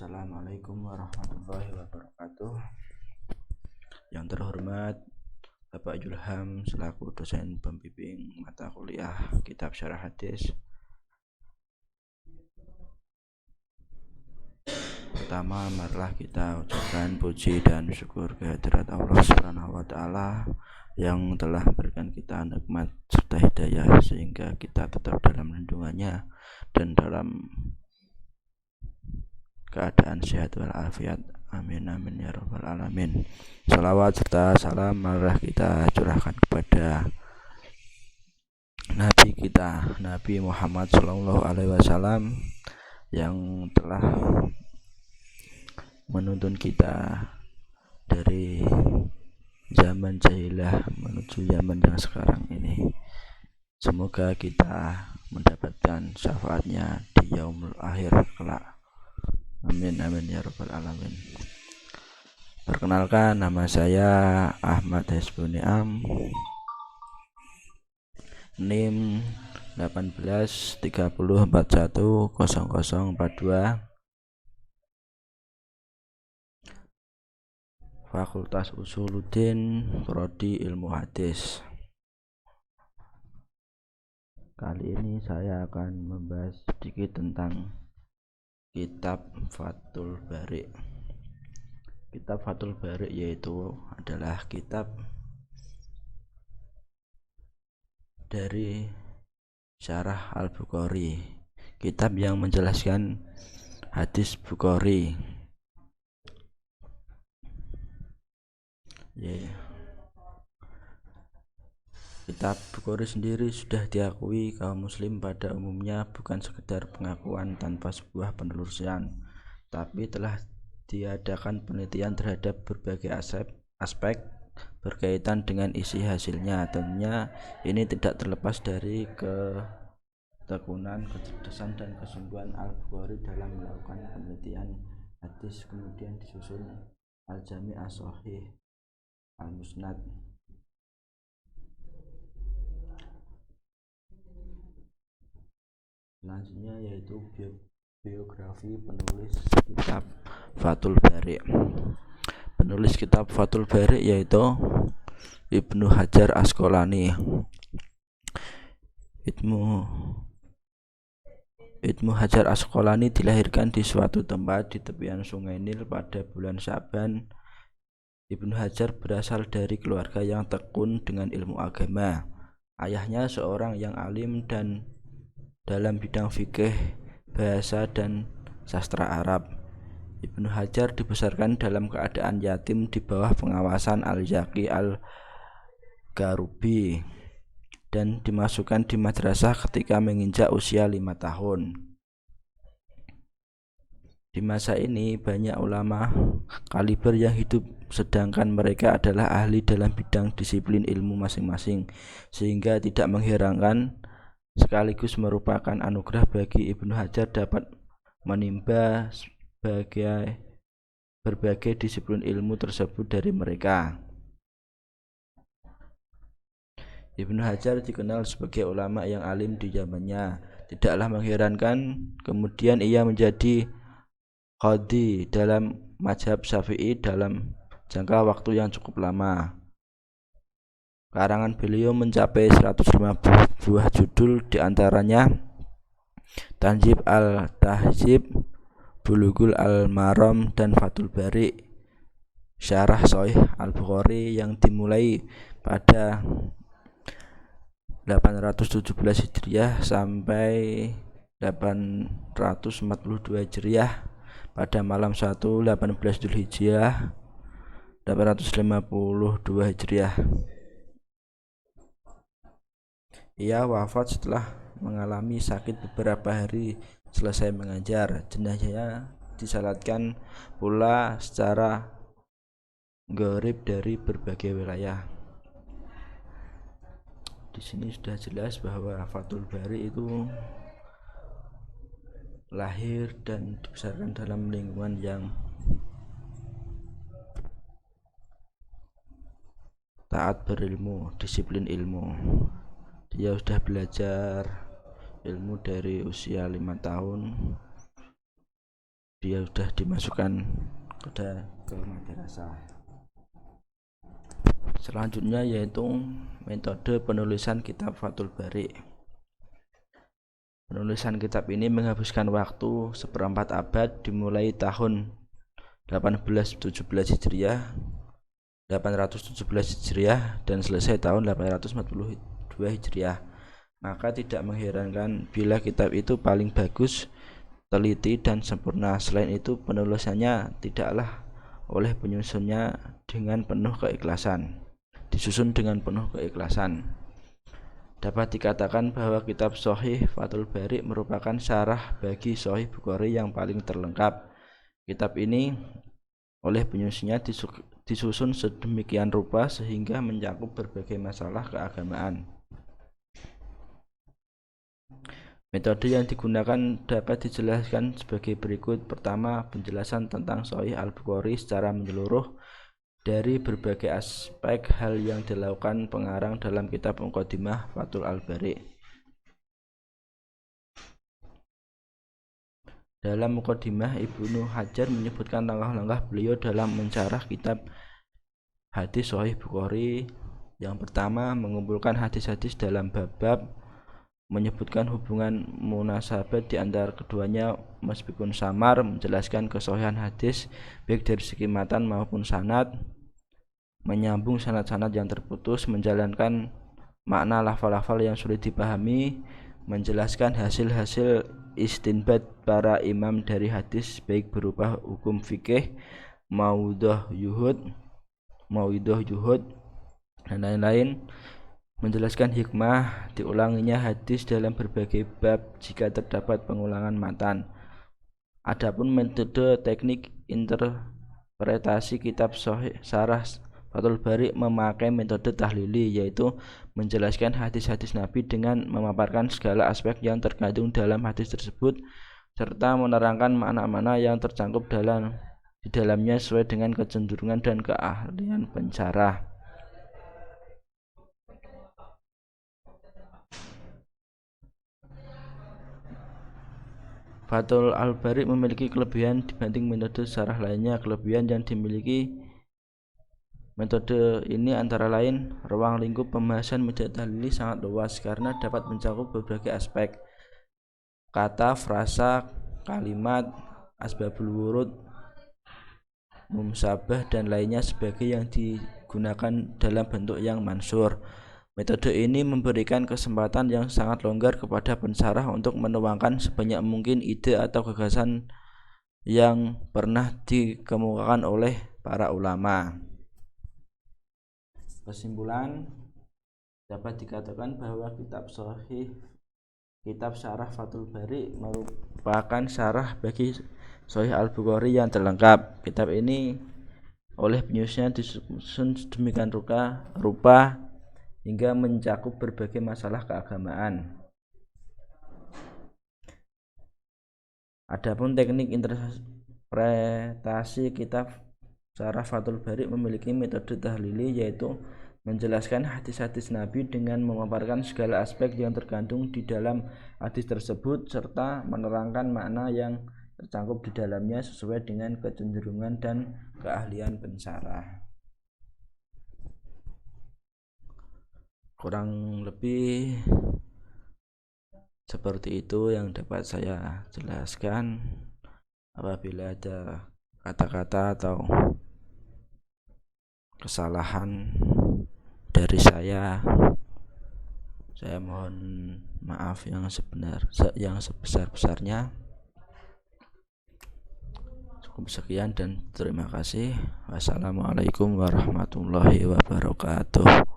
Assalamualaikum warahmatullahi wabarakatuh. Yang terhormat Bapak Julham selaku dosen pembimbing mata kuliah Kitab Syarah Hadis. Pertama, marilah kita ucapkan puji dan syukur kehadirat Allah Subhanahu wa taala yang telah memberikan kita nikmat serta hidayah sehingga kita tetap dalam lindungannya dan dalam keadaan sehat walafiat. Amin amin ya rabbal alamin. Salawat serta salam marilah kita curahkan kepada Nabi kita, Nabi Muhammad Sallallahu Alaihi Wasallam, yang telah menuntun kita dari zaman jahilah menuju zaman yang sekarang ini. Semoga kita mendapatkan syafaatnya di yaumul akhir kelak. Amin amin ya rabbal alamin. Perkenalkan, nama saya Ahmad Hesbuniam, NIM 1830410042, Fakultas Usuluddin, Prodi Ilmu Hadis. Kali ini saya akan membahas sedikit tentang Kitab Fathul Bari. Kitab Fathul Bari yaitu adalah kitab dari Syarah Al-Bukhari, kitab yang menjelaskan hadis Bukhari. Kitab Bukhari sendiri sudah diakui kaum muslim pada umumnya bukan sekedar pengakuan tanpa sebuah penelusuran, tapi telah diadakan penelitian terhadap berbagai aspek berkaitan dengan isi hasilnya. Tentunya ini tidak terlepas dari ketekunan, kecerdasan dan kesungguhan Al-Bukhari dalam melakukan penelitian hadis. Kemudian disusul Al-Jami' As-Shahih, Al-Musnad. Selanjutnya yaitu biografi penulis kitab Fathul Bari. Penulis kitab Fathul Bari yaitu Ibnu Hajar Asqalani. Ibnu Hajar Asqalani dilahirkan di suatu tempat di tepian Sungai Nil pada bulan Syaban. Ibnu Hajar berasal dari keluarga yang tekun dengan ilmu agama. Ayahnya seorang yang alim dan dalam bidang fikih, bahasa dan sastra Arab. Ibnu Hajar dibesarkan dalam keadaan yatim di bawah pengawasan Al-Yaqi Al-Garubi dan dimasukkan di madrasah ketika menginjak usia 5 tahun. Di masa ini banyak ulama kaliber yang hidup, sedangkan mereka adalah ahli dalam bidang disiplin ilmu masing-masing, sehingga tidak mengherankan sekaligus merupakan anugerah bagi Ibnu Hajar dapat menimba berbagai disiplin ilmu tersebut dari mereka. Ibnu Hajar dikenal sebagai ulama yang alim di zamannya. Tidaklah mengherankan kemudian ia menjadi qadhi dalam mazhab Syafi'i dalam jangka waktu yang cukup lama. Karangan beliau mencapai 150 buah judul, diantaranya Tanjib Al-Tahzib, Bulughul Al-Maram, dan Fathul Bari, Syarah Shahih Al-Bukhari yang dimulai pada 817 Hijriah sampai 842 Hijriah pada malam 1 18 Dzulhijjah 852 Hijriah. Ia wafat setelah mengalami sakit beberapa hari selesai mengajar. Jenazahnya disalatkan pula secara gharib dari berbagai wilayah. Di sini sudah jelas bahwa Fathul Bari itu lahir dan dibesarkan dalam lingkungan yang taat berilmu, disiplin ilmu. Dia sudah belajar ilmu dari usia 5 tahun. Dia ya sudah dimasukkan ke madrasah. Selanjutnya yaitu metode penulisan kitab Fathul Bari. Penulisan kitab ini menghabiskan waktu seperempat abad dimulai tahun 1817 Hijriah, 817 Hijriah dan selesai tahun 842 Hijriah. Maka tidak mengherankan bila kitab itu paling bagus, teliti dan sempurna. Selain itu penulisannya tidaklah oleh penyusunnya disusun dengan penuh keikhlasan. Dapat dikatakan bahwa kitab Shahih Fathul Bari merupakan syarah bagi Shahih Bukhari yang paling terlengkap. Kitab ini oleh penyusunnya disusun sedemikian rupa sehingga mencakup berbagai masalah keagamaan. Metode yang digunakan dapat dijelaskan sebagai berikut. Pertama, penjelasan tentang Shahih Al-Bukhari secara menyeluruh dari berbagai aspek hal yang dilakukan pengarang dalam kitab Muqaddimah Fathul Al-Bari. Dalam Muqaddimah, Ibnu Hajar menyebutkan langkah-langkah beliau dalam mensyarah kitab hadis Shahih Bukhari. Yang pertama, mengumpulkan hadis-hadis dalam bab-bab, menyebutkan hubungan munasabat di antara keduanya meskipun samar, menjelaskan kesahihan hadis baik dari segi matan maupun sanad, menyambung sanad-sanad yang terputus, menjalankan makna lafal-lafal yang sulit dipahami, menjelaskan hasil-hasil istinbat para imam dari hadis baik berupa hukum fikih, maudhuh yuhud dan lain-lain, menjelaskan hikmah diulanginya hadis dalam berbagai bab jika terdapat pengulangan matan. Adapun metode teknik interpretasi kitab Syarah Fathul Bari memakai metode tahlili, yaitu menjelaskan hadis-hadis Nabi dengan memaparkan segala aspek yang terkandung dalam hadis tersebut serta menerangkan makna-makna yang tercangkup di dalamnya sesuai dengan kecenderungan dan keahlian pensyarah. Fathul Al-Bari memiliki kelebihan dibanding metode syarah lainnya. Kelebihan yang dimiliki metode ini antara lain ruang lingkup pembahasan metode tahlili sangat luas karena dapat mencakup berbagai aspek kata, frasa, kalimat, asbabul wurud, mumsabah dan lainnya sebagai yang digunakan dalam bentuk yang mansur. Metode ini memberikan kesempatan yang sangat longgar kepada pensyarah untuk menuangkan sebanyak mungkin ide atau gagasan yang pernah dikemukakan oleh para ulama. Kesimpulan, dapat dikatakan bahwa kitab Syarah Fathul Bari merupakan syarah bagi Shahih Al-Bukhari yang terlengkap. Kitab ini oleh penyusunnya disusun sedemikian rupa hingga mencakup berbagai masalah keagamaan. Adapun teknik interpretasi kitab Syarah Fathul Bari memiliki metode tahlili, yaitu menjelaskan hadis-hadis Nabi dengan memaparkan segala aspek yang terkandung di dalam hadis tersebut serta menerangkan makna yang tercangkup di dalamnya sesuai dengan kecenderungan dan keahlian pensyarah. Kurang lebih seperti itu yang dapat saya jelaskan. Apabila ada kata-kata atau kesalahan dari saya mohon maaf yang sebesar-besarnya. Cukup sekian dan terima kasih. Wassalamualaikum warahmatullahi wabarakatuh.